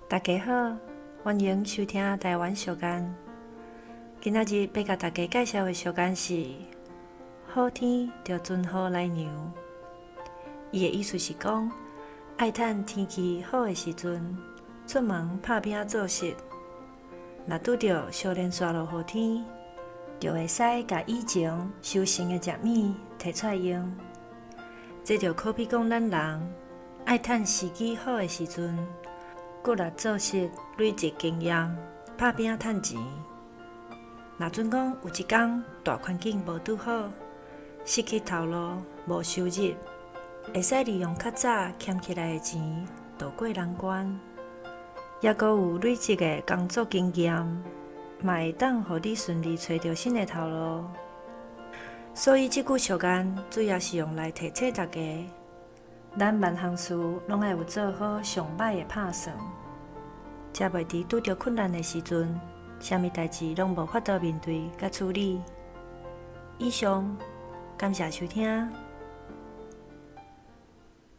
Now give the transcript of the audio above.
大家好，欢迎收听台湾小干。今仔日要甲大家介绍的小干是好天就准好来娘。伊的意思是讲，爱趁天气好的时阵，出门拍拼做事。若拄着小连续落雨天，就会使甲以前收成的食物摕出来用。这就可比讲咱人爱趁时机好的时阵，搁来做事累积经验，拍拼趁钱。若准讲有一天大环境无拄好，失去头路，无收入，会使利用较早欠起来的钱渡过难关，也搁有累积的工作经验，嘛会当互你顺利找到新的头路。所以即句俗谚主要是用来提醒大家，咱万项事拢爱有做好上歹的打算，才袂伫拄着困难的时阵，啥物代志拢无法度面对甲处理。以上，感谢收听。